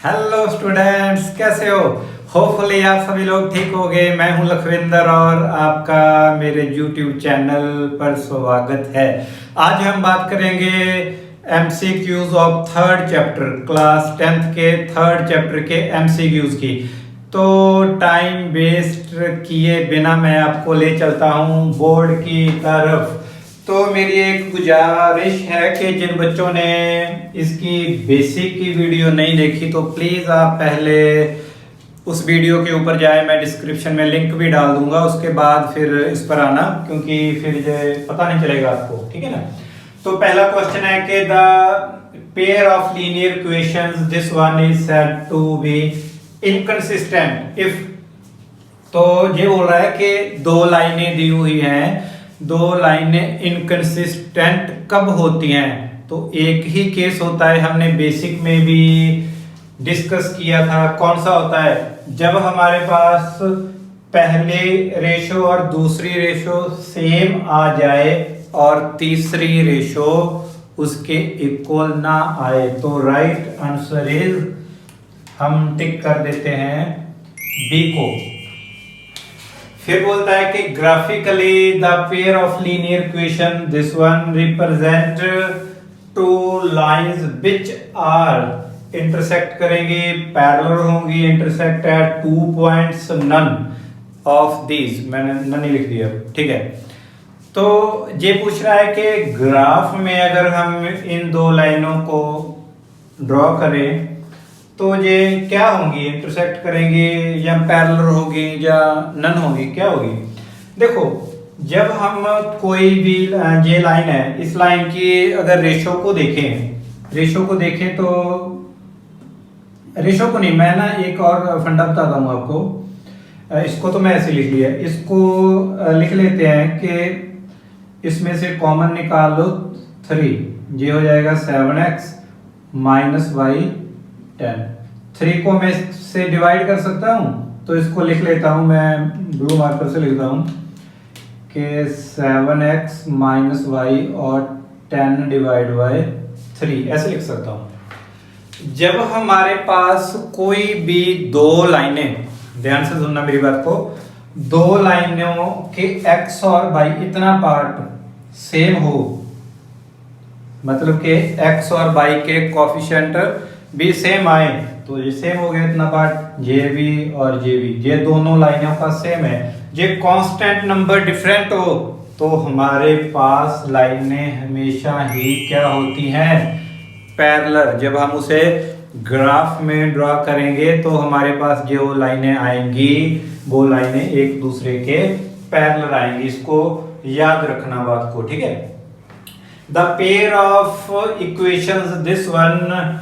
Hello students, कैसे हो? Hopefully आप सभी लोग ठीक हो गए। मैं हूं लखविंदर और आपका मेरे यूट्यूब चैनल पर स्वागत है। आज हम बात करेंगे MCQs of third chapter, class 10th के थर्ड चैप्टर के एमसीक्यूज की। तो टाइम वेस्ट किए बिना मैं आपको ले चलता हूं बोर्ड की तरफ। तो मेरी एक गुजारिश है कि जिन बच्चों ने इसकी बेसिक की वीडियो नहीं देखी तो प्लीज़ आप पहले उस वीडियो के ऊपर जाए। मैं डिस्क्रिप्शन में लिंक भी डाल दूंगा, उसके बाद फिर इस पर आना, क्योंकि फिर ये पता नहीं चलेगा आपको। ठीक है ना? तो पहला क्वेश्चन है कि the pair of linear equations this one is said to be inconsistent if. तो ये बोल रहा है कि दो लाइनें दी हुई हैं, दो लाइनें इनकंसिस्टेंट कब होती हैं? तो एक ही केस होता है, हमने बेसिक में भी डिस्कस किया था। कौन सा होता है? जब हमारे पास पहले रेशो और दूसरी रेशो सेम आ जाए और तीसरी रेशो उसके इक्वल ना आए। तो राइट आंसर इज, हम टिक कर देते हैं बी को। फिर बोलता है कि graphically the pair of linear equation this one represent two lines which are intersect करेंगे, पैरेलल होंगी, intersect at 2 points, none of these. मैंने नन ही लिख दिया। ठीक है, तो ये पूछ रहा है कि ग्राफ में अगर हम इन दो लाइनों को ड्रॉ करें तो ये क्या होंगी? इंटरसेक्ट करेंगे या पैरेलल होगी या नन होगी? क्या होगी? देखो, जब हम कोई भी ये लाइन है, इस लाइन की अगर रेशो को देखें तो रेशो को नहीं, मैं ना एक और फंडा बताता हूँ आपको। इसको तो मैं ऐसे लिख लिया, इसको लिख लेते हैं कि इसमें से कॉमन निकाल लो 3, ये हो जाएगा 7x माइनस वाई 10। 3 को मैं से डिवाइड कर सकता हूं, तो इसको लिख लेता हूं, मैं ब्लू मार्कर से लिखता हूं कि 7x माइनस वाई और 10 डिवाइड बाय 3, ऐसे लिख सकता हूं। जब हमारे पास कोई भी दो लाइनें, ध्यान से सुनना मेरी बात को, दो लाइनों के x और y इतना पार्ट सेम हो, मतलब कि x और y के कोफिशिएंट भी सेम आए, तो ये सेम हो गया इतना पार्ट, ये भी और ये भी, ये दोनों लाइनों का सेम है। ये कांस्टेंट नंबर डिफरेंट हो तो हमारे पास लाइनें हमेशा ही क्या होती हैं? पैरेलल। जब हम उसे ग्राफ में ड्रॉ करेंगे तो हमारे पास जो लाइनें आएंगी वो लाइनें एक दूसरे के पैरेलल आएंगी। इसको याद रखना बात को। ठीक है, the pair of equations this one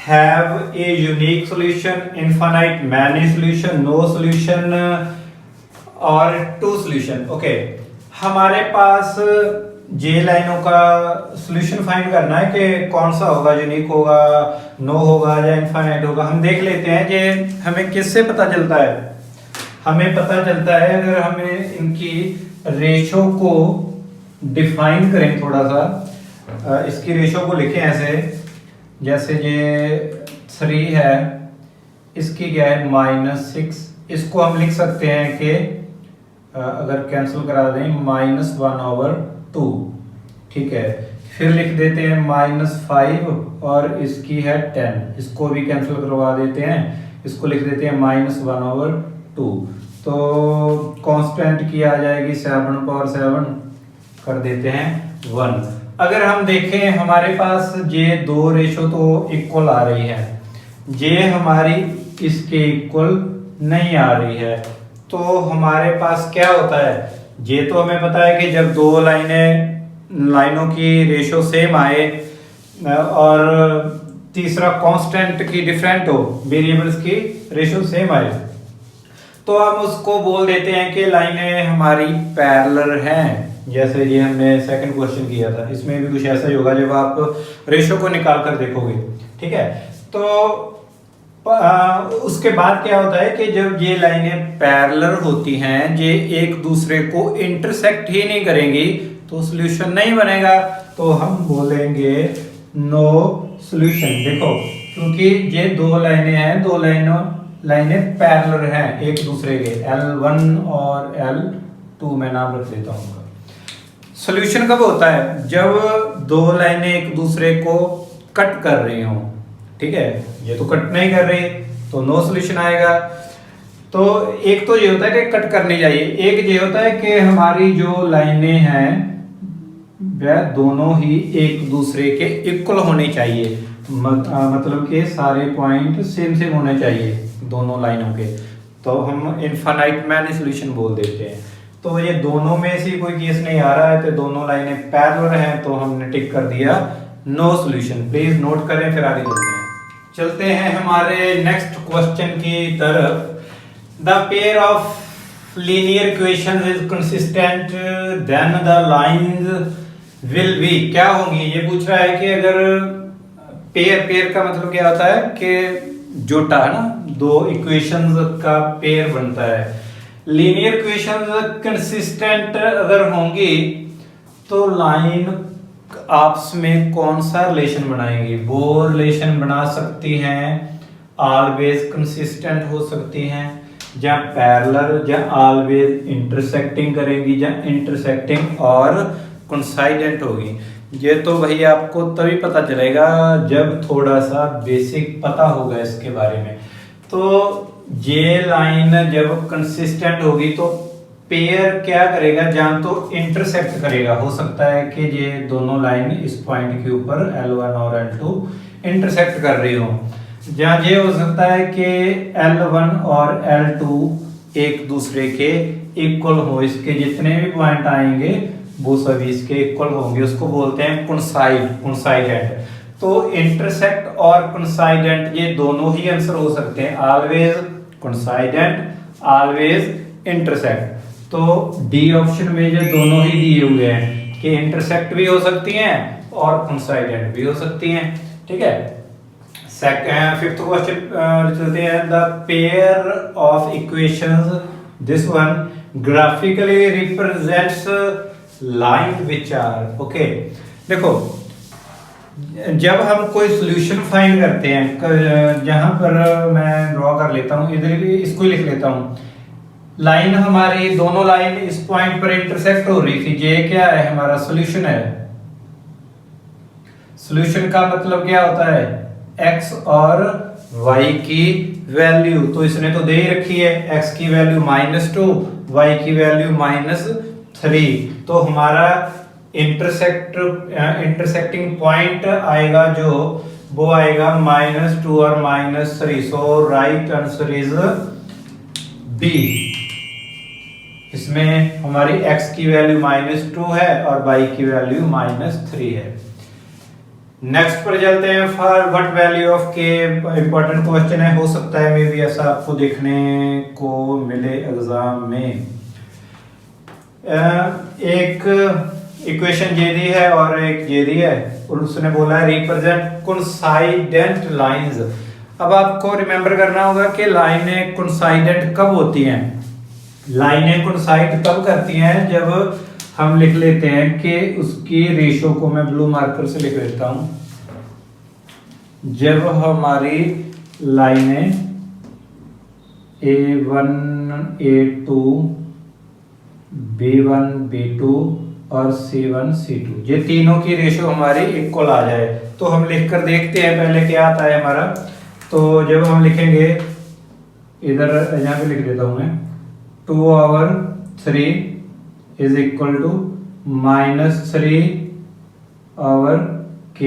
have a unique solution, infinite many solution, no solution और two solution। ओके, हमारे पास जे लाइनों का सॉल्यूशन फाइंड करना है कि कौन सा होगा, यूनिक होगा, नो होगा या इनफाइनाइट होगा। हम देख लेते हैं कि हमें किससे पता चलता है। हमें पता चलता है अगर हमें इनकी रेशो को डिफाइन करें थोड़ा सा, इसकी रेशो को लिखें ऐसे, जैसे ये 3 है, इसकी क्या है -6। इसको हम लिख सकते हैं कि अगर कैंसिल करा दें -1/2। ठीक है, फिर लिख देते हैं -5 और इसकी है 10, इसको भी कैंसिल करवा देते हैं, इसको लिख देते हैं -1/2। तो कांस्टेंट की आ जाएगी 7/7, कर देते हैं 1। अगर हम देखें हमारे पास ये दो रेशो तो इक्वल आ रही है, ये हमारी इसके इक्वल नहीं आ रही है, तो हमारे पास क्या होता है? ये तो हमें पता है कि जब दो लाइनों की रेशो सेम आए और तीसरा कांस्टेंट की डिफरेंट हो, वेरिएबल्स की रेशो सेम आए, तो हम उसको बोल देते हैं कि लाइनें हमारी पैरेलल हैं। जैसे ये हमने सेकंड क्वेश्चन किया था, इसमें भी कुछ ऐसा ही होगा जब आप रेशो को निकाल कर देखोगे। ठीक है, तो उसके बाद क्या होता है कि जब ये लाइनें पैरेलल होती हैं, ये एक दूसरे को इंटरसेक्ट ही नहीं करेंगी, तो सॉल्यूशन नहीं बनेगा, तो हम बोलेंगे नो सॉल्यूशन। देखो, क्योंकि ये दो लाइनें हैं, दो लाइनें पैरेलल हैं एक दूसरे के, L1 और L2 मैं नाम रख देता हूँ। सॉल्यूशन कब होता है? जब दो लाइनें एक दूसरे को कट कर रही हो, ठीक है। ये तो कट नहीं कर रही तो नो सॉल्यूशन आएगा। तो एक तो ये होता है कि कट करनी चाहिए, एक ये होता है कि हमारी जो लाइनें हैं वह दोनों ही एक दूसरे के इक्वल होनी चाहिए, मतलब कि सारे पॉइंट सेम सेम होने चाहिए दोनों लाइनों के, तो हम इनफाइनाइट मैनी सॉल्यूशन बोल देते हैं। तो ये दोनों में से कोई केस नहीं आ रहा है, तो दोनों लाइनें पैरेलल हैं, तो हमने टिक कर दिया नो सॉल्यूशन। प्लीज नोट करें, फिर आगे चलते हैं हमारे नेक्स्ट क्वेश्चन की तरफ। The pair of linear equations is consistent then the lines will be, क्या होंगी? ये पूछ रहा है कि अगर पेयर का मतलब क्या होता है कि जोटा है ना, दो इक्वेशंस का पेयर बनता है। लीनियर इक्वेशंस कंसिस्टेंट अगर होंगी तो लाइन आपस में कौन सा रिलेशन बनाएंगी? वो रिलेशन बना सकती हैं, ऑलवेज कंसिस्टेंट हो सकती हैं, या पैरेलल, या ऑलवेज इंटरसेक्टिंग करेंगी, या इंटरसेक्टिंग और कोइंसाइडेंट होगी। ये तो भाई आपको तभी पता चलेगा जब थोड़ा सा बेसिक पता होगा इसके बारे में। तो ये लाइन जब कंसिस्टेंट होगी तो पेयर क्या करेगा? जहाँ तो इंटरसेक्ट करेगा, हो सकता है कि ये दोनों लाइन इस पॉइंट के ऊपर L1 और L2 इंटरसेक्ट कर रही हो, जहाँ ये हो सकता है कि L1 और L2 एक दूसरे के इक्वल हो, इसके जितने भी पॉइंट आएंगे वो सभी इसके इक्वल होंगे, उसको बोलते हैं कोइंसाइडेंट। तो इंटरसेक्ट और कोइंसाइडेंट ये दोनों ही आंसर हो सकते हैं, ऑलवेज कोइंसाइडेंट, ऑलवेज इंटरसेक्ट। तो डी ऑप्शन में ये दोनों ही दिए हुए हैं कि इंटरसेक्ट भी हो सकती हैं और कोइंसाइडेंट भी हो सकती हैं, ठीक है। फिफ्थ क्वेश्चन चलते हैं। The pair of equations, this one graphically represents line which are, okay. देखो, जब हम कोई सॉल्यूशन फाइंड करते हैं, जहां पर मैं ड्रॉ कर लेता हूं, इधर भी इसको लिख लेता हूं। लाइन हमारी दोनों लाइन इस पॉइंट पर इंटरसेक्ट हो रही थी, ये क्या है? हमारा सॉल्यूशन है। सॉल्यूशन का मतलब क्या होता है? x और y की वैल्यू, तो इसने तो दे ही रखी है, x की वैल्यू -2, y की वैल्यू -3। तो हमारा इंटरसेक्टिंग पॉइंट आएगा जो वो आएगा -2 और -3। सो राइट आंसर इज बी। इसमें हमारी x की वैल्यू -2 है और y की वैल्यू -3 है। नेक्स्ट पर चलते हैं। For what value of k, important question है, हो सकता है मे भी ऐसा आपको देखने को मिले एग्जाम में। एक इक्वेशन ये दी है और एक ये दी है, और उसने बोला है रिप्रेजेंट कोइंसाइडेंट लाइंस। अब आपको रिमेंबर करना होगा कि लाइनें कोइंसाइडेंट कब होती हैं। लाइनें कोइंसाइड तब करती हैं जब हम लिख लेते हैं कि उसकी रेशो को मैं ब्लू मार्कर से लिख देता हूं। जब हमारी लाइनें A1 A2 B1 B2 और C1 C2 ये तीनों की रेशो हमारी इक्वल आ जाए, तो हम लिखकर देखते हैं पहले क्या आता है हमारा। तो जब हम लिखेंगे, इधर यहाँ पे लिख देता हूं मैं, 2/3 इज इक्वल टू -3/k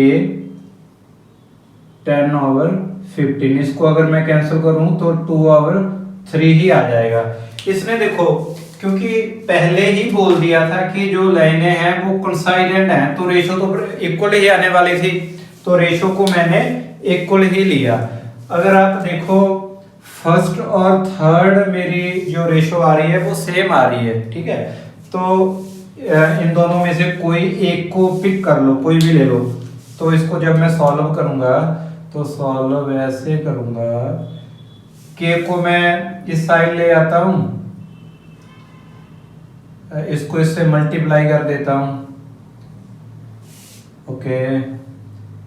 10/15। इसको अगर मैं कैंसिल करूं तो 2/3 ही आ जाएगा। इसने देखो, क्योंकि पहले ही बोल दिया था कि जो लाइनें हैं वो कोइंसाइडेंट हैं, तो रेशो तो इक्वल ही आने वाली थी, तो रेशो को मैंने इक्वल ही लिया। अगर आप देखो, फर्स्ट और थर्ड मेरी जो रेशो आ रही है वो सेम आ रही है, ठीक है। तो इन दोनों में से कोई एक को पिक कर लो, कोई भी ले लो। तो इसको जब मैं सॉल्व करूंगा तो सॉल्व ऐसे करूंगा, k को मैं इस साइड ले आता हूं, इसको इससे मल्टीप्लाई कर देता हूं, ओके।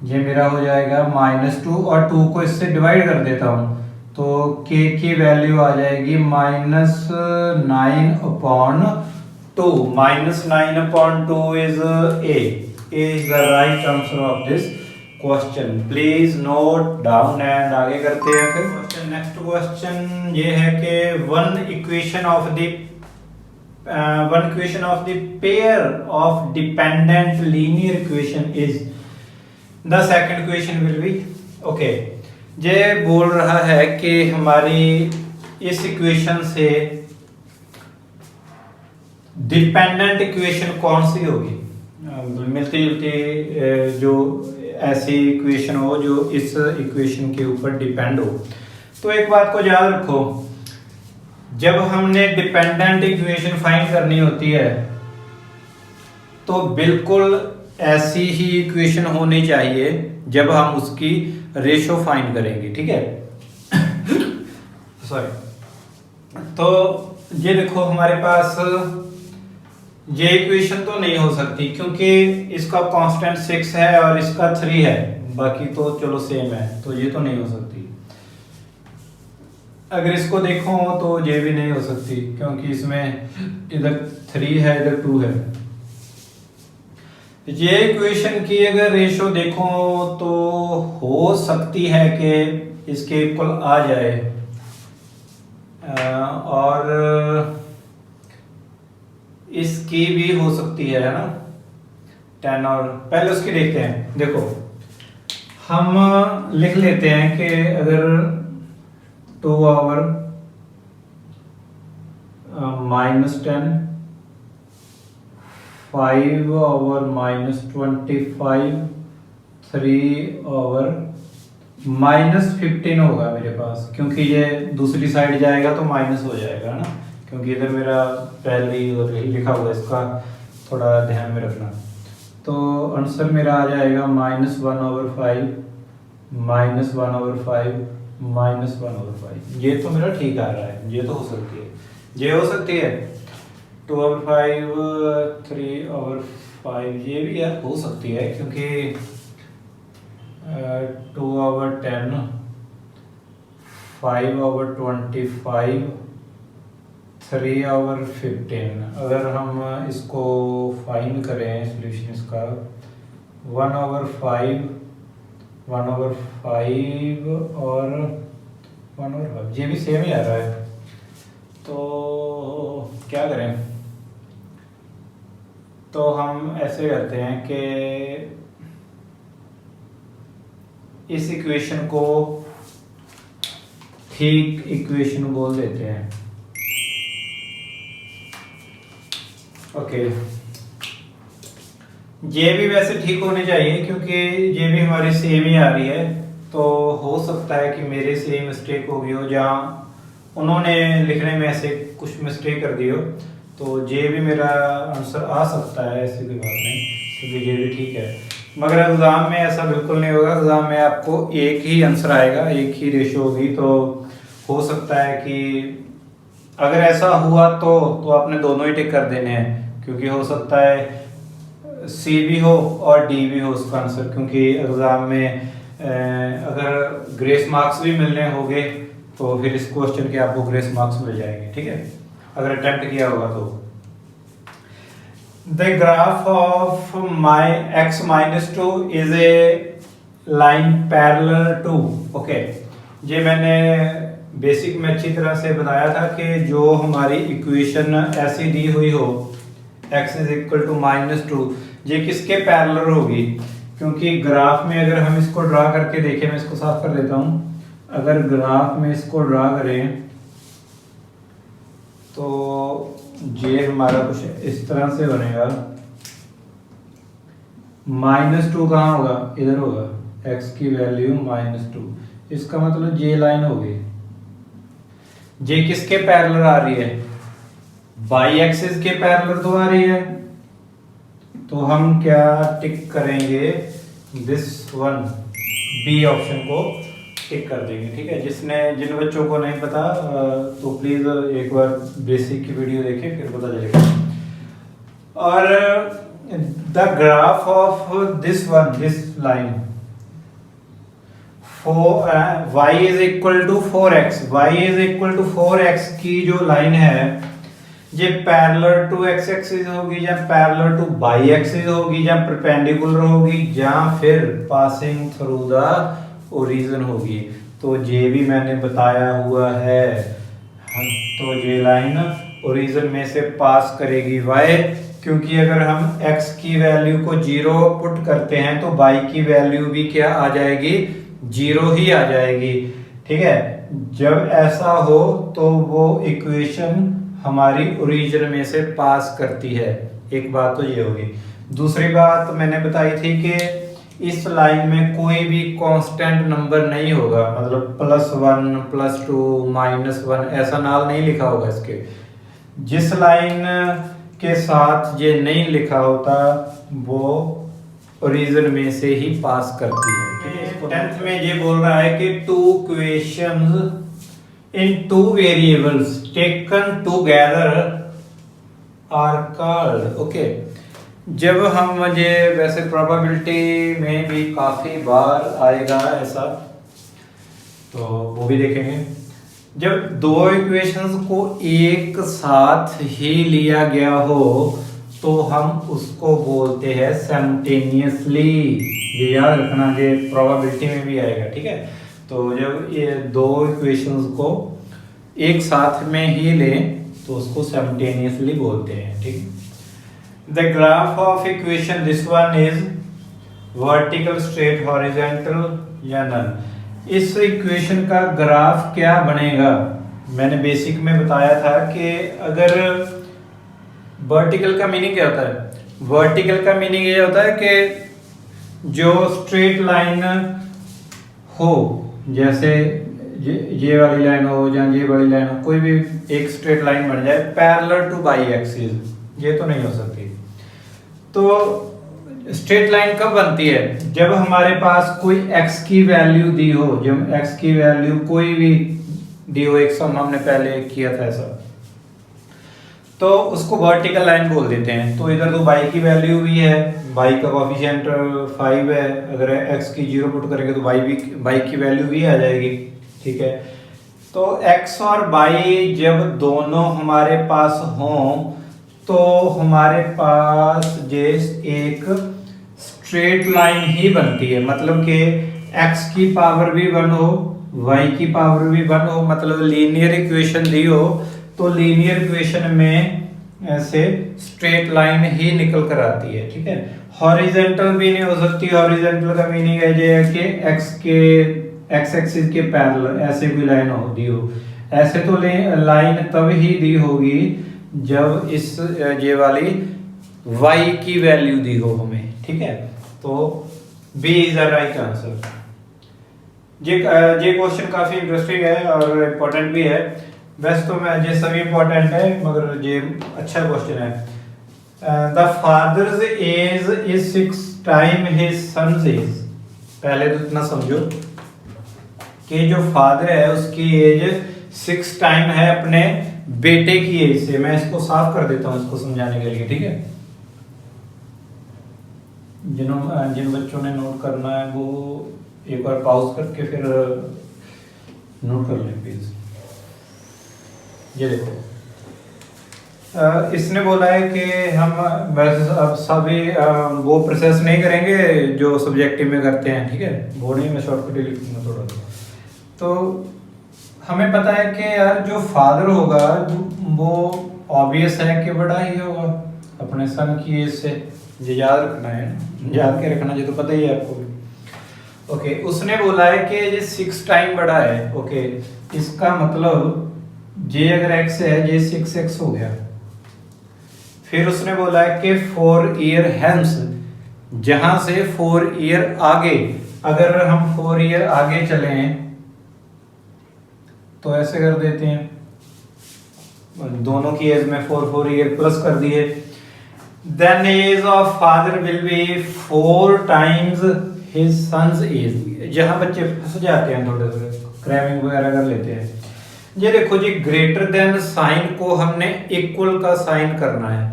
ये मेरा हो जाएगा -2 और 2 को इससे डिवाइड कर देता हूँ तो k की वैल्यू आ जाएगी -9/2। -9/2 is A is the right answer of this question. Please note down and आगे करते हैं फिर क्वेश्चन। नेक्स्ट क्वेश्चन ये है कि one equation of the pair of dependent linear equation is the second equation will be okay. ये बोल रहा है कि हमारी इस इक्वेशन से डिपेंडेंट इक्वेशन कौन सी होगी, मिलती जुलती जो ऐसी इक्वेशन हो जो इस इक्वेशन के ऊपर डिपेंड हो। तो एक बात को याद रखो, जब हमने डिपेंडेंट इक्वेशन फाइंड करनी होती है तो बिल्कुल ऐसी ही इक्वेशन होनी चाहिए जब हम उसकी रेशो फाइंड करेंगे, ठीक है। सॉरी, तो ये देखो हमारे पास ये इक्वेशन तो नहीं हो सकती क्योंकि इसका कांस्टेंट 6 है और इसका 3 है, बाकी तो चलो सेम है, तो ये तो नहीं हो सकती। अगर इसको देखो तो ये भी नहीं हो सकती क्योंकि इसमें इधर 3 है इधर 2 है। ये इक्वेशन की अगर रेशो देखो तो हो सकती है कि इसके इक्वल आ जाए और इसकी भी हो सकती है ना 10, और पहले उसकी देखते हैं। देखो हम लिख लेते हैं कि अगर 2 over -10, 5 over -25, 3 over -15 होगा मेरे पास, क्योंकि ये दूसरी साइड जाएगा तो माइनस हो जाएगा ना, क्योंकि इधर मेरा पहले ही लिखा हुआ है, इसका थोड़ा ध्यान में रखना। तो आंसर मेरा आ जाएगा -1/5, -1/5, -1/5। ये तो मेरा ठीक आ रहा है, ये तो हो सकती है, ये हो सकती है। 2/5, 3/5 ये भी यार हो सकती है क्योंकि 2/10, 5/25, 3/15। अगर हम इसको फाइंड करें सॉल्यूशन इसका 1/5, 1/5 और 1/5, ये भी सेम ही आ रहा है, तो क्या करें। तो हम ऐसे करते हैं कि इस इक्वेशन को ठीक इक्वेशन बोल देते हैं, ओके। ये भी वैसे ठीक होनी चाहिए क्योंकि ये भी हमारी सेम ही आ रही है, तो हो सकता है कि मेरे से मिस्टेक हो गई हो, जहाँ उन्होंने लिखने में ऐसे कुछ मिस्टेक कर दी हो, तो ये भी मेरा आंसर आ सकता है, ऐसी कोई बात नहीं, क्योंकि ये भी ठीक है। मगर एग्ज़ाम में ऐसा बिल्कुल नहीं होगा, एग्ज़ाम में आपको एक ही आंसर आएगा, एक ही रेशो होगी। तो हो सकता है कि अगर ऐसा हुआ तो आपने दोनों ही टिक कर देने हैं, क्योंकि हो सकता है सी भी हो और डी भी हो उसका आंसर, क्योंकि एग्ज़ाम में अगर ग्रेस मार्क्स भी मिलने होंगे तो फिर इस क्वेश्चन के आपको ग्रेस मार्क्स मिल जाएंगे, ठीक है, अगर अटेम्प्ट किया होगा तो। The graph of my x -2 is a line parallel to, okay. ये मैंने बेसिक में अच्छी तरह से बताया था कि जो हमारी इक्वेशन ऐसी दी हुई हो x = -2, ये किसके पैरेलल होगी, क्योंकि ग्राफ में अगर हम इसको ड्रा करके देखें, मैं इसको साफ कर देता हूँ। अगर ग्राफ में इसको ड्रा करें तो ये हमारा कुछ इस तरह से बनेगा। -2 कहाँ होगा, इधर होगा, x की वैल्यू -2, इसका मतलब ये लाइन होगी। ये किसके पैरेलल आ रही है, बाई एक्सिस के पैरेलल तो आ रही है, तो हम क्या टिक करेंगे, दिस वन, बी ऑप्शन को टिक कर देंगे, ठीक है। जिन बच्चों को नहीं पता तो प्लीज एक बार बेसिक की वीडियो देखें, फिर पता चलेगा। और the graph of this line y is equal to 4x, y is equal to 4x की जो लाइन है ये पैरेलल टू x एक्सिस होगी या पैरेलल टू y एक्सिस होगी या परपेंडिकुलर होगी या फिर पासिंग थ्रू द ओरिजिन होगी। तो ये भी मैंने बताया हुआ है। तो ये लाइन ओरिजिन में से पास करेगी y, क्योंकि अगर हम x की वैल्यू को 0 पुट करते हैं तो y की वैल्यू भी क्या आ जाएगी, 0 ही आ जाएगी। ठीक है, जब ऐसा हो तो वो इक्वेशन हमारी ओरिजिन में से पास करती है। एक बात तो ये होगी। दूसरी बात मैंने बताई थी कि इस लाइन में कोई भी कांस्टेंट नंबर नहीं होगा, मतलब +1 +2 -1 ऐसा नाल नहीं लिखा होगा इसके। जिस लाइन के साथ ये नहीं लिखा होता वो ओरिजिन में से ही पास करती है। 10th में ये बोल रहा है कि 2 questions in 2 variables taken together are called, okay। जब हम ये वैसे प्रोबेबिलिटी में भी काफी बार आएगा ऐसा, तो वो भी देखेंगे। जब दो इक्वेशंस को एक साथ ही लिया गया हो तो हम उसको बोलते हैं सिमल्टेनियसली। ये याद रखना, ये प्रोबेबिलिटी में भी आएगा। ठीक है, तो जब ये दो इक्वेशंस को एक साथ में ही लें तो उसको सिमल्टेनियसली बोलते हैं। ठीक, the graph of equation this one is vertical, straight, horizontal या नन। इस इक्वेशन का ग्राफ क्या बनेगा, मैंने बेसिक में बताया था कि अगर वर्टिकल का मीनिंग क्या होता है, वर्टिकल का मीनिंग ये होता है कि जो स्ट्रेट लाइन हो, जैसे ये वाली लाइन हो या ये वाली लाइन हो, कोई भी एक स्ट्रेट लाइन बन जाए पैरेलल टू y एक्सिस, ये तो नहीं हो सकती। तो स्ट्रेट लाइन कब बनती है, जब हमारे पास कोई x की वैल्यू दी हो, जब x की वैल्यू कोई भी दी हो, एक सम हमने पहले किया था ऐसा, तो उसको वर्टिकल लाइन बोल देते हैं। तो इधर तो y की वैल्यू भी है, y का कोएफिशिएंट 5 है, अगर x की 0 पुट करेंगे तो y की वैल्यू भी आ जाएगी। ठीक है, तो x और y जब दोनों हमारे पास हों तो हमारे पास जे एक स्ट्रेट लाइन ही बनती है, मतलब कि x की पावर भी 1 हो, y की पावर भी 1 हो, मतलब लीनियर इक्वेशन दी हो तो लीनियर इक्वेशन में ऐसे स्ट्रेट लाइन ही निकल कर आती है। ठीक है, हॉरिजॉन्टल भी नहीं हो सकती। हॉरिजॉन्टल का मीनिंग है ये कि x एक्सिस के पैरेलल ऐसे कोई लाइन हो दी हो। ऐसे तो लाइन तब ही दी होगी जब इस ये वाली y की वैल्यू दी हो हमें। ठीक है, तो B is the right answer. ये क्वेश्चन काफी इंटरेस्टिंग है और इम्पोर्टेंट भी है। वैसे तो मैं ये सभी इम्पोर्टेंट है मगर ये अच्छा क्वेश्चन है। The father's age is 6 time his son's age. पहले तो इतना समझो कि जो फादर है उसकी एज 6 टाइम है अपने बेटे की एज से। मैं इसको साफ कर देता हूं इसको समझाने के लिए। ठीक है, जिन बच्चों ने नोट करना है वो एक बार पॉज करके फिर नोट कर लें प्लीज। ये देखो, इसने बोला है कि हम वैसे अब सभी वो प्रोसेस नहीं करेंगे जो सब्जेक्टिव में करते हैं। ठीक है, वो नहीं, मैं शॉर्टकट ही लिखूंगा थोड़ा सा। तो हमें पता है कि यार जो फादर होगा वो ऑब्वियस है कि बड़ा ही होगा अपने सन की एज से। ये याद रखना है, याद के रखना, ये तो पता ही है आपको भी। ओके, उसने बोला है कि ये 6 टाइम बड़ा है। ओके, इसका मतलब जे अगर x है, ये 6x हो गया। फिर उसने बोला है कि 4 ईयर हेंस, जहां से 4 ईयर आगे, अगर हम 4 ईयर आगे चलें तो ऐसे कर देते हैं, दोनों की एज में 4 ईयर प्लस कर दिए। Then age of father will be 4 times his son's age. जहां बच्चे फंस जाते हैं थोड़े थोड़े, क्रैमिंग वगैरह कर लेते हैं। ये देखो जी, ग्रेटर देन साइन को हमने इक्वल का साइन करना है।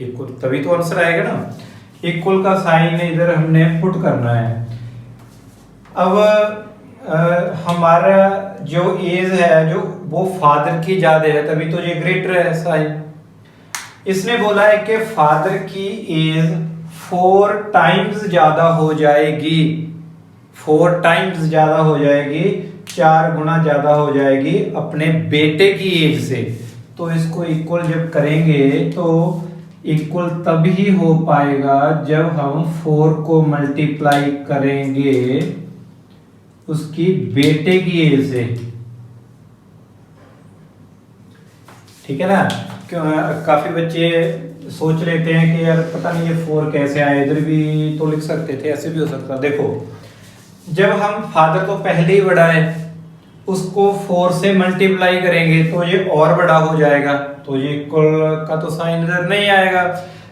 इक्वल तभी तो आंसर आएगा ना। इक्वल का साइन इधर हमने पुट करना है। अब हमारा जो एज है जो वो फादर की ज्यादा है, तभी तो ये ग्रेटर है साइन। इसने बोला है कि फादर की एज 4 टाइम्स ज्यादा हो जाएगी, 4 टाइम्स ज्यादा हो जाएगी, 4 गुना ज्यादा हो जाएगी अपने बेटे की एज से। तो इसको इक्वल जब करेंगे तो इक्वल तभी हो पाएगा जब हम 4 को मल्टीप्लाई करेंगे उसकी बेटे की एज से, ठीक है ना। क्यों काफी बच्चे सोच लेते हैं कि यार पता नहीं ये 4 कैसे आए, इधर भी तो लिख सकते थे, ऐसे भी हो सकता। देखो जब हम फादर तो पहले ही बड़ा है, उसको 4 से मल्टीप्लाई करेंगे तो ये और बड़ा हो जाएगा, तो ये इक्वल का तो साइन इधर नहीं आएगा।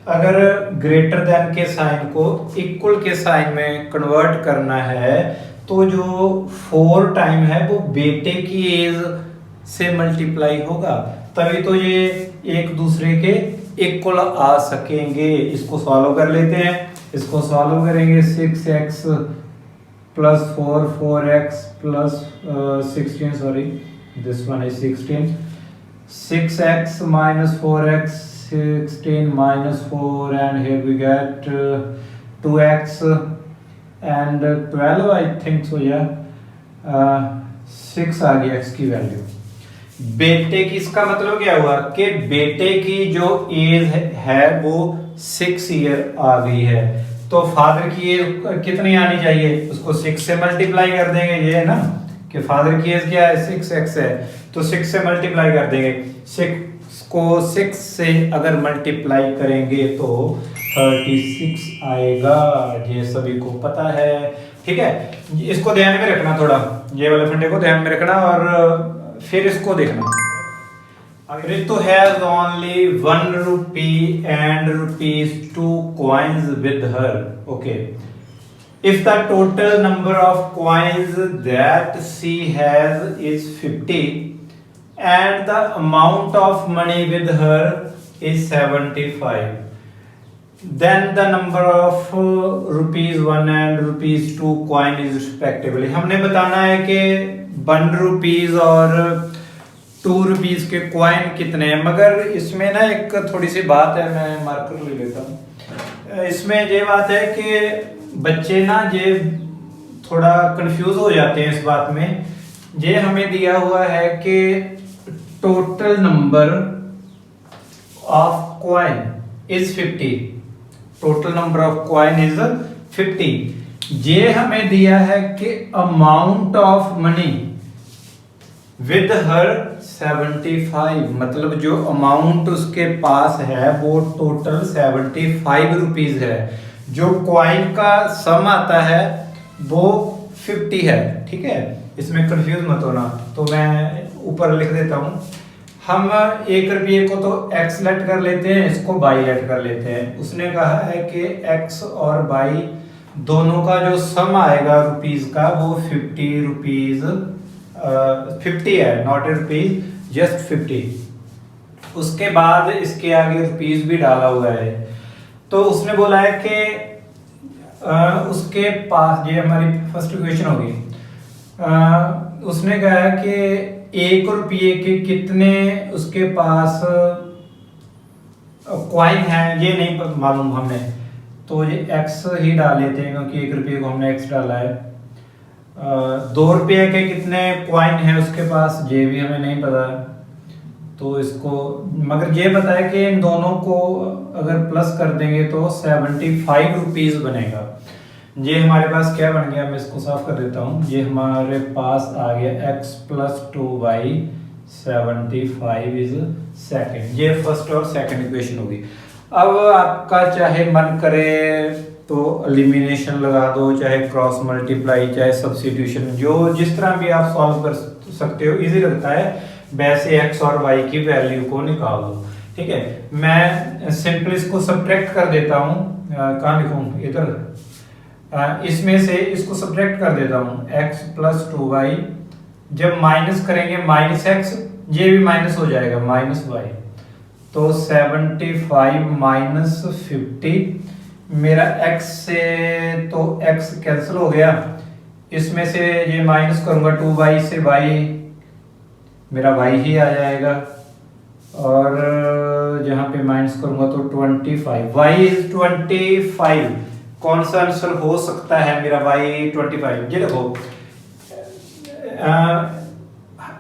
अगर ग्रेटर देन के साइन को इक्वल के साइन में कन्वर्ट करना है तो जो 4 टाइम है वो बेटे की एज से मल्टीप्लाई होगा, तभी तो ये एक दूसरे के इक्वल आ सकेंगे। इसको सॉल्व कर लेते हैं। इसको सॉल्व करेंगे 6x plus 4 4x plus 16, sorry this one is 16, 6x minus 4x 16 minus 4 and here we get 2x and 12 I think so, yeah 6 आ गई x की वैल्यू। बेटे की, इसका मतलब क्या हुआ कि बेटे की जो एज है वो 6 ईयर आ गई है, तो फादर की एज कितनी आनी चाहिए, उसको 6 से मल्टीप्लाई कर देंगे। ये है ना कि फादर की एज क्या है 6x है, तो 6 से मल्टीप्लाई कर देंगे। 6 को 6 से अगर मल्टीप्लाई करेंगे तो 36 आएगा, ये सभी को पता है, ठीक है। इसको ध्यान में रखना, थोड़ा ये वाले फंडे को ध्यान में रखना और फिर इसको देखना। Ritu has only 1 rupee and ₹2 coins with her. Okay. If the total number of coins that she has is 50 and the amount of money with her is 75, then the number of ₹1 and ₹2 coin is respectively. हमने बताना है कि 1 rupees और 2 rupees के coin कितने हैं, मगर इसमें ना एक थोड़ी सी बात है, मैं मार्कर ले लेता हूँ। इसमें ये बात है कि बच्चे ना ये थोड़ा कंफ्यूज हो जाते हैं इस बात में। ये हमें दिया हुआ है कि total number of coin is 50, total number of coin is 50। ये हमें दिया है कि amount of money with her 75, मतलब जो अमाउंट उसके पास है वो टोटल 75 रुपीज है। जो क्वाइन का सम आता है वो 50 है, ठीक है, इसमें कंफ्यूज मत होना। तो मैं ऊपर लिख देता हूं। हम 1 रुपये को तो x लेट कर लेते हैं, इसको y लेट कर लेते हैं। उसने कहा है कि x और y दोनों का जो सम आएगा रुपीज का वो 50 रुपीज 50 है, नॉट रुपीज, जस्ट 50। उसके बाद इसके आगे रुपीज भी डाला हुआ है। तो उसने बोला है कि उसके पास, ये हमारी फर्स्ट इक्वेशन होगी, उसने कहा कि 1 रुपये के कितने उसके पास क्वाइन है, ये नहीं मालूम हमें, तो ये x ही डाल लेते हैं क्योंकि 1 रुपये को हमने x डाला है। 2 रुपये के कितने क्वाइन है उसके पास, ये भी हमें नहीं पता है, तो इसको, मगर ये पता है कि इन दोनों को अगर प्लस कर देंगे तो 75 रुपीज बनेगा। ये हमारे पास क्या बन गया, मैं इसको साफ कर देता हूँ। ये हमारे पास आ गया x + 2y 75 इज सेकंड। ये फर्स्ट और सेकंड इक्वेशन होगी। अब आपका चाहे मन करे तो एलिमिनेशन लगा दो, चाहे क्रॉस मल्टीप्लाई, चाहे सब्स्टिट्यूशन, जो जिस तरह भी आप सॉल्व कर सकते हो, इजी लगता है, वैसे x और y की वैल्यू को निकाल दो, ठीक है। मैं सिंपल इसको सब्ट्रैक्ट कर देता हूँ, कहाँ लिखूँ, इधर, इसमें से इसको सब्ट्रैक्ट कर देता हूँ, x + 2y, जब माइनस करेंगे -x, ये भी माइनस हो जाएगा, -y, तो 75 - 50, मेरा x से तो x कैंसिल हो गया, इसमें से ये माइनस करूंगा 2y से y, मेरा y ही आ जाएगा। और जहाँ पे माइनस करूंगा तो 25, y इज 25। कौन सा आंसर हो सकता है मेरा y 25? ये देखो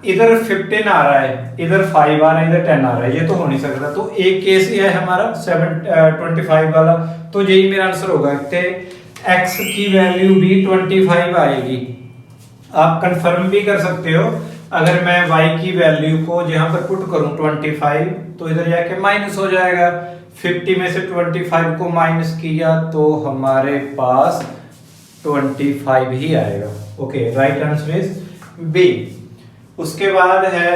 इधर 15 आ रहा है, इधर 5 आ रहा है, इधर 10 आ रहा है, ये तो हो नहीं सकता। तो एक केस ही है हमारा 25 वाला, तो यही मेरा आंसर होगा कि x की वैल्यू भी 25 आएगी। आप कंफर्म भी कर सकते हो, अगर मैं y की वैल्यू को यहाँ पर पुट करूं 25, तो इधर जाके माइनस हो जाएगा। 50 में से 25 को माइनस किया तो हमारे पास 25 ही आएगा। Okay, right answer is B. उसके बाद है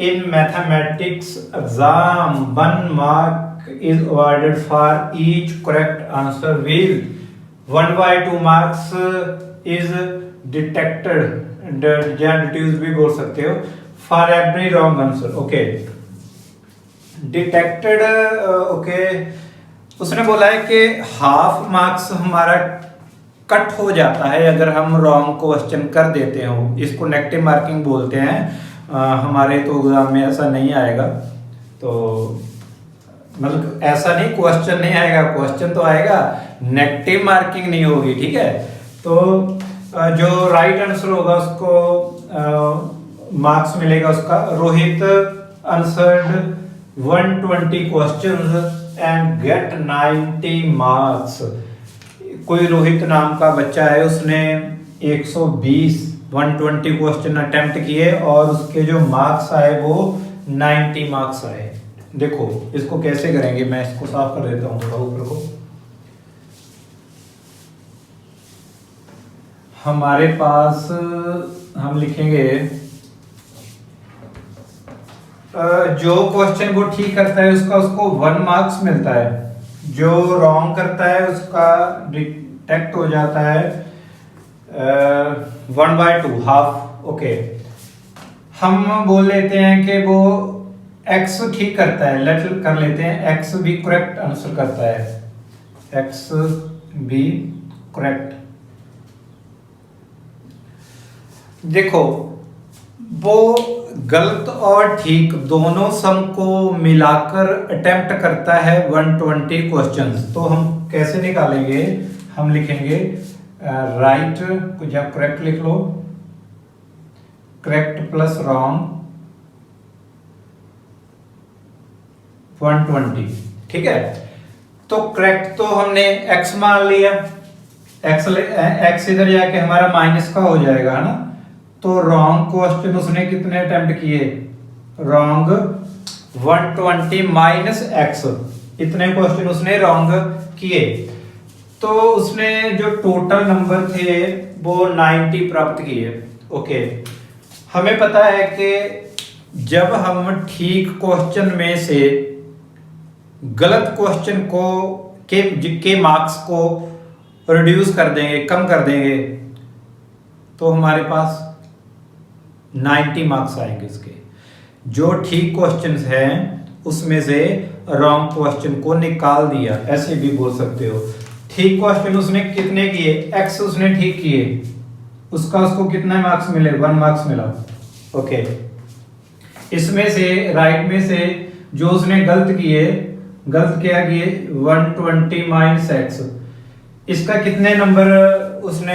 in mathematics exam 1 mark is awarded for each correct answer will 1/2 marks is detected, या डिड्यूस भी बोल सकते हो, for every wrong answer. Okay, detected, okay, उसने बोला है कि हाफ मार्क्स हमारा कट हो जाता है अगर हम रॉन्ग क्वेश्चन कर देते हो, इसको नेगेटिव मार्किंग बोलते हैं। हमारे तो एग्जाम में ऐसा नहीं आएगा, तो मतलब ऐसा नहीं क्वेश्चन नहीं आएगा, क्वेश्चन तो आएगा, नेगेटिव मार्किंग नहीं होगी, ठीक है। तो जो राइट आंसर होगा उसको मार्क्स मिलेगा उसका। Rohit answered 120 questions and get 90 marks. कोई रोहित नाम का बच्चा है, उसने 120 क्वेश्चन अटेम्प्ट किए और उसके जो मार्क्स आए वो 90 मार्क्स आए। देखो इसको कैसे करेंगे, मैं इसको साफ कर देता हूँ थोड़ा ऊपर को। हमारे पास हम लिखेंगे जो क्वेश्चन को ठीक करता है उसको 1 मार्क्स मिलता है, जो रॉन्ग करता है उसका डिटेक्ट हो जाता है 1/2 हाफ। ओके, हम बोल लेते हैं कि वो x ठीक करता है, लेट कर लेते हैं x भी करेक्ट आंसर करता है, x भी करेक्ट। देखो वो गलत और ठीक दोनों सम को मिलाकर अटेम्प्ट करता है 120 क्वेश्चंस। तो हम कैसे निकालेंगे, हम लिखेंगे राइट को जब करेक्ट लिख लो, करेक्ट प्लस रॉन्ग 120, ठीक है। तो करेक्ट तो हमने x मान लिया, x इधर जाके हमारा माइनस का हो जाएगा, है ना। तो रॉन्ग क्वेश्चन उसने कितने अटेम्प्ट किए, रॉन्ग 120 माइनस x, इतने क्वेश्चन उसने रॉन्ग किए। तो उसने जो टोटल नंबर थे वो 90 प्राप्त किए। ओके, हमें पता है कि जब हम ठीक क्वेश्चन में से गलत क्वेश्चन को के मार्क्स को रिड्यूस कर देंगे, कम कर देंगे, तो हमारे पास 90 मार्क्स आएंगे इसके। जो ठीक क्वेश्चंस हैं उसमें से रॉन्ग क्वेश्चन को निकाल दिया, ऐसे भी बोल सकते हो। ठीक क्वेश्चन उसने कितने किए, x उसने ठीक किए, उसको कितना मार्क्स मिले, 1 मार्क्स मिला। ओके, इसमें से राइट में से जो उसने गलत क्या किए 120 माइनस x, इसका कितने नंबर उसने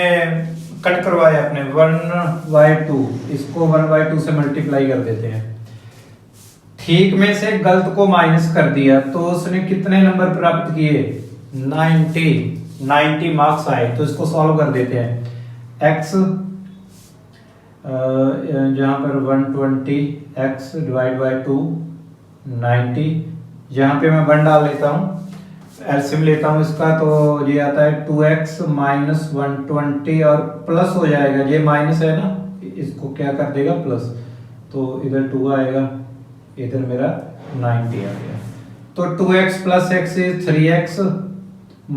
कट करवाया अपने 1/2, इसको 1/2 से मल्टीप्लाई कर देते हैं। ठीक में से गलत को माइनस कर दिया तो उसने कितने नंबर प्राप्त किए 90 मार्क्स आए। तो इसको सॉल्व कर देते हैं, x जहां पर 120 x डिवाइड बाय 2 90, यहाँ पे मैं 1 डाल लेता हूँ, एलसीएम लेता हूँ इसका, तो ये आता है 2x माइनस 120 और प्लस हो जाएगा, ये माइनस है ना, इसको क्या कर देगा प्लस, तो इधर 2 आएगा, इधर मेरा 90 आ गया। तो 2x plus x is 3x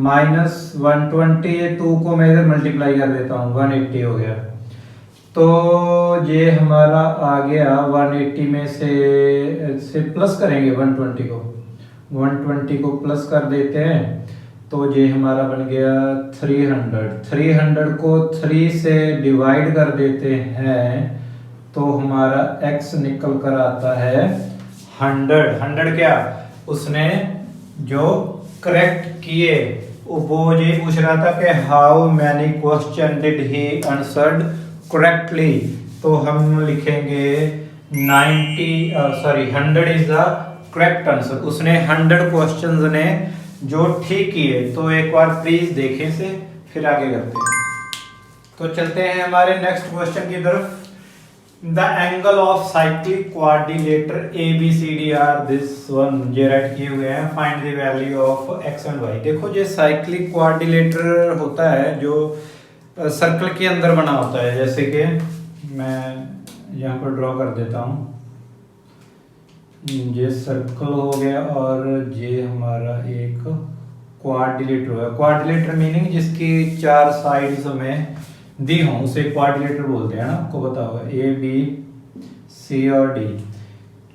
minus 120, ये 2 को मैं इधर मल्टीप्लाई कर देता हूँ, 180 हो गया। तो ये हमारा आ गया 180 में से प्लस करेंगे 120 को प्लस कर देते हैं, तो ये हमारा बन गया 300। 300 को 3 से डिवाइड कर देते हैं तो हमारा x निकल कर आता है 100। 100 क्या उसने जो करेक्ट किए वो ये पूछ रहा था कि how many question did he answered correctly, तो हम लिखेंगे 100 इज द करेक्ट आंसर। उसने 100 क्वेश्चंस ने जो ठीक किए। तो एक बार प्लीज देखें से फिर आगे करते हैं। तो चलते हैं हमारे नेक्स्ट क्वेश्चन की तरफ। The angle of cyclic quadrilateral ABCD are this one, ये राइट किए हुए हैं। Find the value of x and y। देखो ये साइक्लिक क्वाड्रिलेटर होता है जो सर्कल के अंदर बना होता है। जैसे कि मैं यहाँ पर ड्रॉ कर देता हूँ, ये सर्कल हो गया और ये हमारा एक क्वाड्रिलेटर है। क्वाड्रिलेटर मीनिंग जिसकी 4 साइड्स हमें दी हों उसे क्वाड्रिलेटर बोलते हैं ना, आपको पता होगा A B C और D।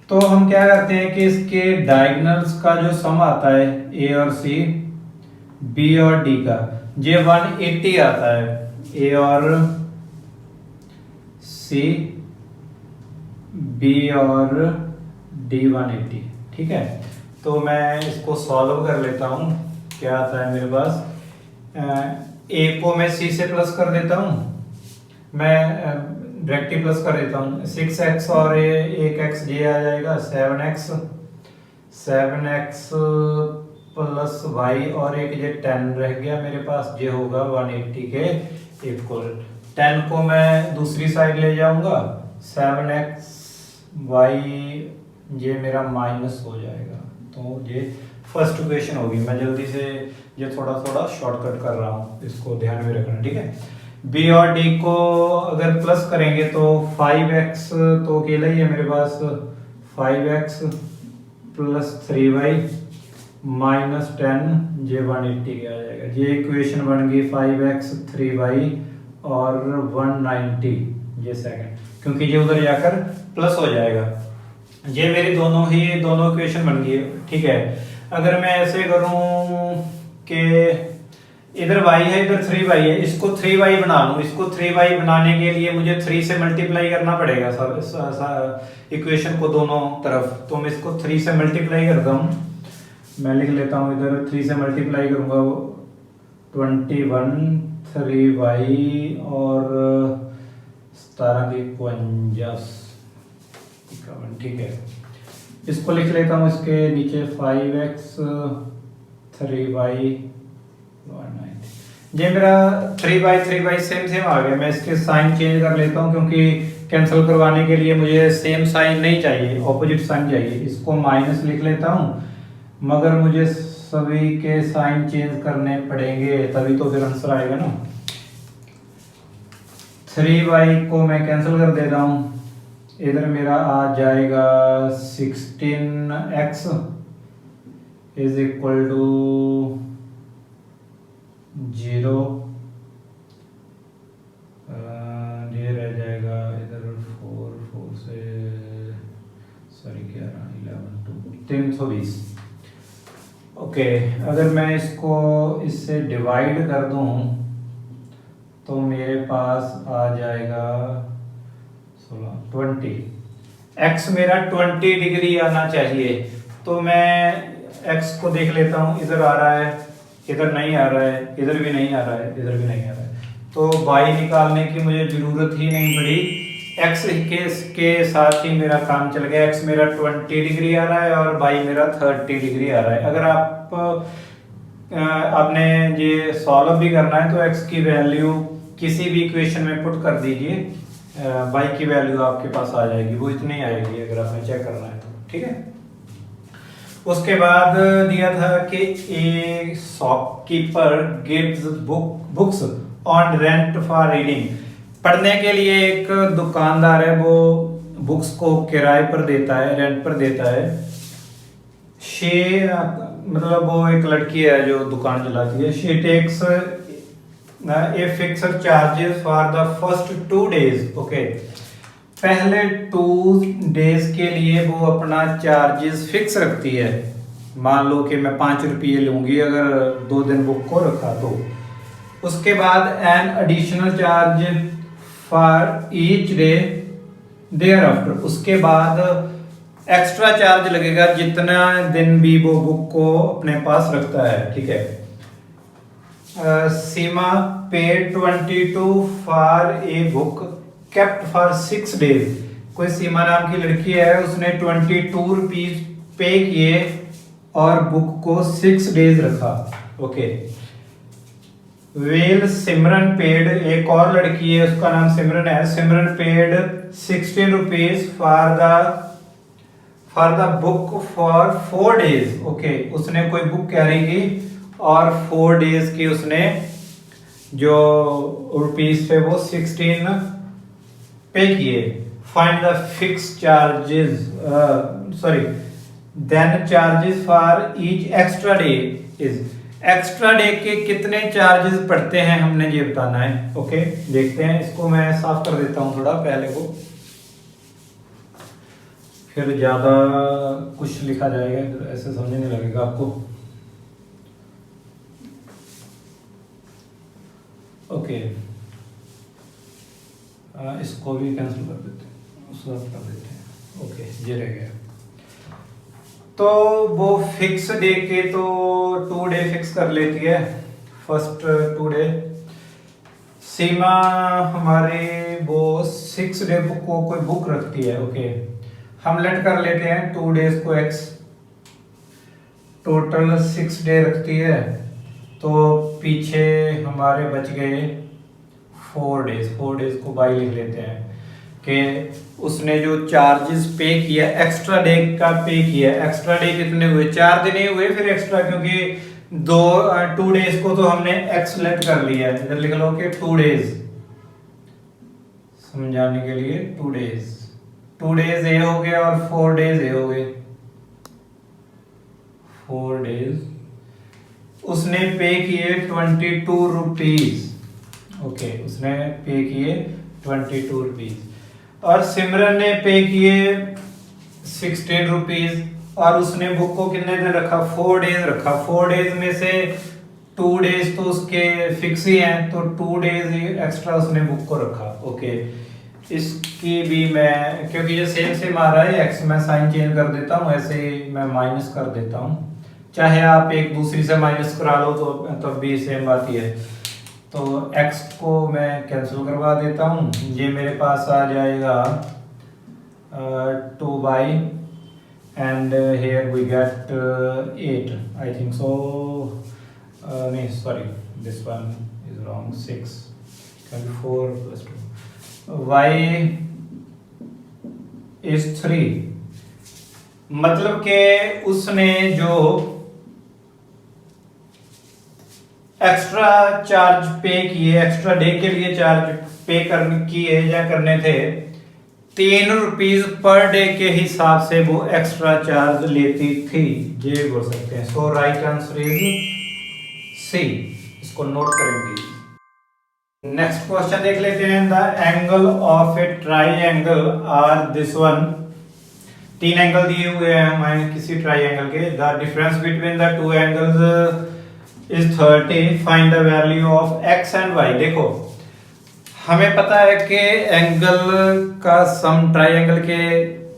तो हम क्या करते हैं कि इसके डायगोनल्स का जो सम आता है A और C, B और D का, ये 180 आता है। A और C, B और D 180, ठीक है। तो मैं इसको सॉल्व कर लेता हूँ। क्या आता है मेरे पास, A को मैं C से प्लस कर देता हूँ, मैं डायरेक्ट ही प्लस कर देता हूँ। 6x और एक x ये आ जाएगा 7x प्लस y और एक ये 10 रह गया मेरे पास, ये होगा 180 के इक्वल। 10 को मैं दूसरी साइड ले जाऊंगा, 7x y ये मेरा माइनस हो जाएगा। तो ये फर्स्ट इक्वेशन होगी। मैं जल्दी से ये थोड़ा थोड़ा शॉर्टकट कर रहा हूँ, इसको ध्यान में रखना, ठीक है। b और d को अगर प्लस करेंगे तो 5x तो अकेला ही है मेरे पास, 5x प्लस 3y माइनस 10 ये 180 के आ जाएगा। ये इक्वेशन बन गई 5x 3y और 190 ये सेकंड, क्योंकि ये उधर जाकर प्लस हो जाएगा। ये मेरी दोनों इक्वेशन बन गई, ठीक है। अगर मैं ऐसे करूं कि इधर y है इधर 3y है, इसको 3y बना लूं। इसको 3y बनाने के लिए मुझे 3 से मल्टीप्लाई करना पड़ेगा इक्वेशन को दोनों तरफ। तो मैं इसको 3 से मल्टीप्लाई करता हूं। मैं लिख लेता हूं इधर 3 से मल्टीप्लाई करूंगा 21 3y और 17 ठीक है। इसको लिख लेता हूँ इसके नीचे 5x 3y 190। ये मेरा 3y सेम आ गया। मैं इसके साइन चेंज कर लेता हूँ क्योंकि कैंसिल करवाने के लिए मुझे सेम साइन नहीं चाहिए, ऑपोजिट साइन चाहिए। इसको माइनस लिख लेता हूँ, मगर मुझे सभी के साइन चेंज करने पड़ेंगे तभी तो फिर आंसर आएगा ना। 3y को मैं कैंसिल कर देता हूँ, इधर मेरा आ जाएगा 16x इज इक्वल टू 0। ये रह जाएगा इधर 4 से सॉरी 11 320। ओके, अगर मैं इसको इससे डिवाइड कर दूं तो मेरे पास आ जाएगा 20। x मेरा 20 डिग्री आना चाहिए। तो मैं x को देख लेता हूँ, इधर आ रहा है, इधर नहीं आ रहा है, इधर भी नहीं आ रहा है, इधर भी नहीं आ रहा है। तो y निकालने की मुझे जरूरत ही नहीं पड़ी, x के साथ ही मेरा काम चल गया। x मेरा 20 डिग्री आ रहा है और y मेरा 30 डिग्री आ रहा है। अगर आपने ये सॉल्व भी करना है तो x की वैल्यू किसी भी इक्वेशन में पुट कर दीजिए, y की वैल्यू आपके पास आ जाएगी, वो इतनी आएगी अगर आपने चेक करना है तो, ठीक है। उसके बाद दिया था कि ए shopkeeper gives books on rent for reading. पढ़ने के लिए एक दुकानदार है, वो बुक्स को किराए पर देता है, रेंट पर देता है। शी मतलब वो एक लड़की है जो दुकान चलाती है। She takes a fixed charges for the first 2 days. Okay, पहले 2 डेज के लिए वो अपना चार्जेस फिक्स रखती है। मान लो कि मैं 5 रुपये लूँगी अगर 2 दिन बुक को रखा तो। उसके बाद an additional charge for each day thereafter, उसके बाद एक्स्ट्रा चार्ज लगेगा जितना दिन भी वो बुक को अपने पास रखता है, ठीक है। Seema paid 22 for a book kept for 6 days. कोई सीमा नाम की लड़की है, उसने 22 रुपीज पे किए और बुक को 6 डेज रखा, ओके। वेल सिमरन पेड, एक और लड़की है उसका नाम सिमरन है, Simran paid 16 rupees for the book for 4 days, okay. उसने कोई बुक कैरी की और 4 डेज की उसने जो रुपीज थे वो 16 पे किए। Find the fix charges, sorry then charges for each extra day is, extra day के कितने चार्जेस पड़ते हैं हमने ये बताना है, ओके। देखते हैं, इसको मैं साफ कर देता हूं थोड़ा पहले को, फिर ज्यादा कुछ लिखा जाएगा ऐसे समझने नहीं लगेगा आपको, ओके। इसको भी कैंसिल कर देते हैं, सॉल्व कर देते हैं, ओके। ये रह गया। तो वो फिक्स डे के तो 2 डे फिक्स कर लेती है, फर्स्ट 2 डे। सीमा हमारे वो 6 डे बुक को कोई बुक रखती है, ओके। हम लेट कर लेते हैं 2 डेज को x, टोटल 6 डे रखती है, तो पीछे हमारे बच गए 4 डेज। 4 डेज को बाई लिख लेते हैं कि उसने जो चार्जेस पे किया, एक्स्ट्रा डे का पे किया। एक्स्ट्रा डे कितने हुए? 4 दिन ही हुए, फिर एक्स्ट्रा क्योंकि 2 डेज को तो हमने एक्स लेट कर लिया है, इधर लिख लो कि 2 डेज, समझाने के लिए 2 डेज। 2 डेज ए हो गया और 4 डेज ए हो गए, 4 डेज। उसने पे किए 22 रुपीज, ओके। उसने पे किए 22 रुपीज और सिमरन ने पे किए 16 रुपीज और उसने बुक को कितने दिन रखा? 4 डेज रखा। 4 डेज में से 2 डेज तो उसके फिक्स ही हैं, तो 2 डेज एक्स्ट्रा उसने बुक को रखा, ओके। इसकी भी मैं, क्योंकि ये सेम आ रहा है एक्स, मैं साइन चेंज कर देता हूँ, ऐसे ही मैं माइनस कर देता हूँ। चाहे आप एक दूसरी से माइनस करा लो तो तब भी सेम बात ही है। तो x को मैं कैंसिल करवा देता हूँ, ये मेरे पास आ जाएगा 2 and here we get 8 I think so, नहीं sorry this one is wrong, 6 4 + 2, y is 3। मतलब के उसने जो एक्स्ट्रा चार्ज पे किए, एक्स्ट्रा डे के लिए चार्ज पे करने किए या करने थे, 3 रुपीज पर डे के हिसाब से वो एक्स्ट्रा चार्ज लेती थी, ये बोल सकते हैं। So right answer is C, इसको नोट करेंगे। नेक्स्ट क्वेश्चन देख लेते हैं। The angle of a triangle are this one. 3 angle दिए हुए हैं हमें किसी ट्राइंगल के। The difference between the 2 angles is 30, find the value of x and y। देखो हमें पता है कि एंगल का सम, ट्राइंगल के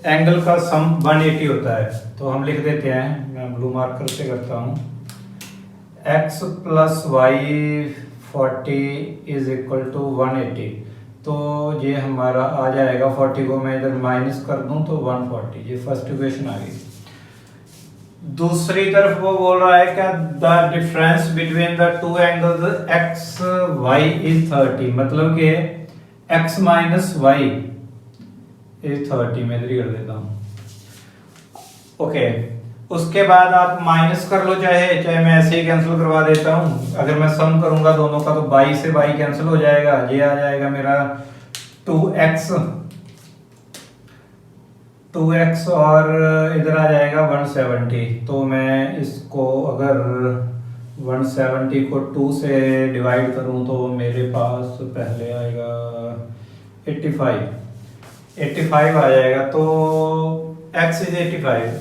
एंगल का सम 180 होता है, तो हम लिख देते हैं, मैं ब्लू मार्कर से करता हूँ, x + y 40 is equal to 180। तो ये हमारा आ जाएगा, 40 को मैं इधर माइनस कर दूं तो 140, ये फर्स्ट इक्वेशन आ गई। दूसरी तरफ वो बोल रहा है क्या, the difference between the 2 angles x y is 30, मतलब कि x - y इज 30, मैं इधर कर देता हूँ, ओके। उसके बाद आप माइनस कर लो, चाहे मैं ऐसे ही कैंसिल करवा देता हूँ। अगर मैं सम करूंगा दोनों का तो y से y कैंसिल हो जाएगा, ये आ जाएगा मेरा 2x और इधर आ जाएगा 170। तो मैं इसको अगर 170 को 2 से डिवाइड करूं तो मेरे पास पहले आएगा 85 आ जाएगा। तो x इज 85,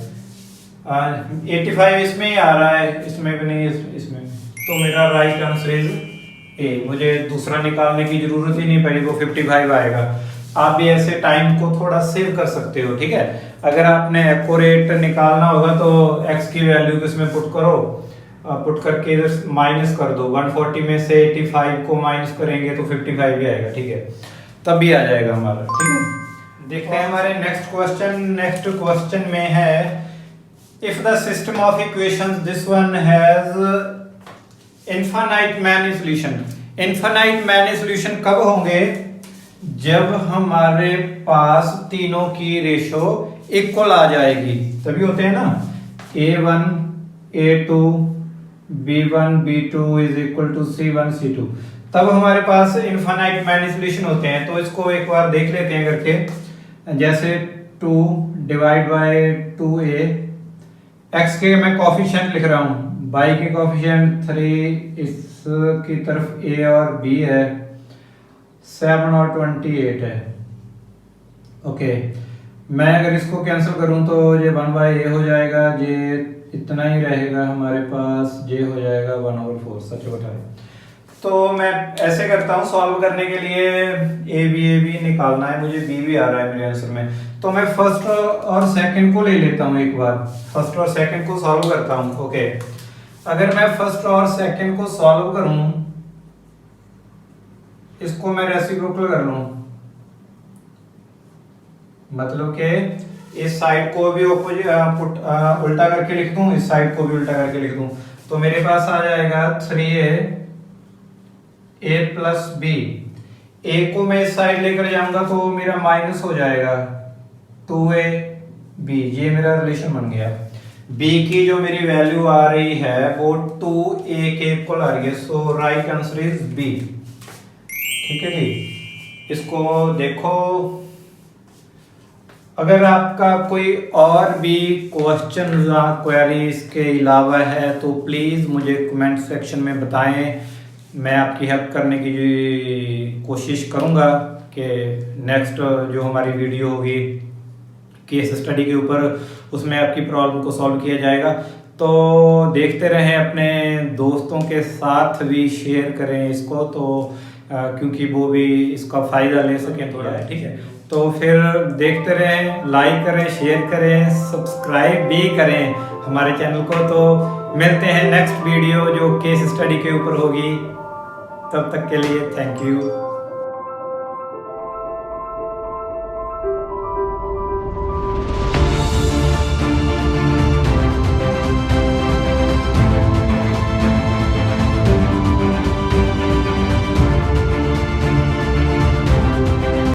85 इसमें ही आ रहा है, इसमें भी नहीं, इसमें भी। तो मेरा राइट आंसर इज ए। मुझे दूसरा निकालने की जरूरत ही नहीं पड़ी, वो 55 आएगा। आप भी ऐसे टाइम को थोड़ा सेव कर सकते हो, ठीक है। अगर आपने एक्यूरेट निकालना होगा तो x की वैल्यू को इसमें पुट करो, पुट करके इधर माइनस कर दो। 140 में से 85 को माइनस करेंगे तो 55 ही आएगा, ठीक है। तब भी आ जाएगा हमारा, ठीक है। देखते हैं हमारे नेक्स्ट क्वेश्चन। नेक्स्ट क्वेश्चन में है if the system of equations this one has infinite many solution. Infinite many solution कब होंगे? जब हमारे पास तीनों की रेशो इक्वल आ जाएगी तभी होते हैं ना। A1 A2 B1 B2 is equal to C1 C2, तब हमारे पास इनफाइनाइट मैनी सॉल्यूशन होते हैं। तो इसको एक बार देख लेते हैं करके। जैसे 2 डिवाइड बाय 2a, x के मैं कोफिशिएंट लिख रहा हूँ, y के कोफिशिएंट 3, इसकी तरफ a और b है, 7 और 28 है। ओके, मैं अगर इसको कैंसिल करूं तो ये 1/a हो जाएगा, ये इतना ही रहेगा हमारे पास, ये हो जाएगा 1/4। सच बता रहे। तो मैं ऐसे करता हूं, सॉल्व करने के लिए ए बी निकालना है मुझे, बी भी आ रहा है मेरे आंसर में। तो मैं फर्स्ट और सेकंड को ले लेता हूं एक बार, फर्स्ट और सेकंड को सॉल्व करता हूं। ओके, अगर मैं फर्स्ट और सेकंड को सॉल्व करूं, इसको मैं रेसिप्रोकल कर लूं, मतलब कि इस साइड को भी उल्टा करके लिख दूं, इस साइड को भी उल्टा करके लिख दूं, तो मेरे पास आ जाएगा 3a प्लस b। a को मैं इस साइड लेकर जाऊंगा तो मेरा माइनस हो जाएगा 2ab, ये मेरा रिलेशन बन गया। b की जो मेरी वैल्यू आ रही है वो 2a के इक्वल आ रही है, सो राइट आंसर इज b। ठीक है जी, इसको देखो। अगर आपका कोई और भी क्वेश्चन या क्वेरी इसके अलावा है तो प्लीज़ मुझे कमेंट सेक्शन में बताएं, मैं आपकी हेल्प करने की कोशिश करूंगा कि नेक्स्ट जो हमारी वीडियो होगी केस स्टडी के ऊपर, उसमें आपकी प्रॉब्लम को सॉल्व किया जाएगा। तो देखते रहें, अपने दोस्तों के साथ भी शेयर करें इसको, तो क्योंकि वो भी इसका फ़ायदा ले सकें थोड़ा, ठीक है। तो फिर देखते रहें, लाइक करें, शेयर करें, सब्सक्राइब भी करें हमारे चैनल को। तो मिलते हैं नेक्स्ट वीडियो जो केस स्टडी के ऊपर होगी, तब तक के लिए थैंक यू।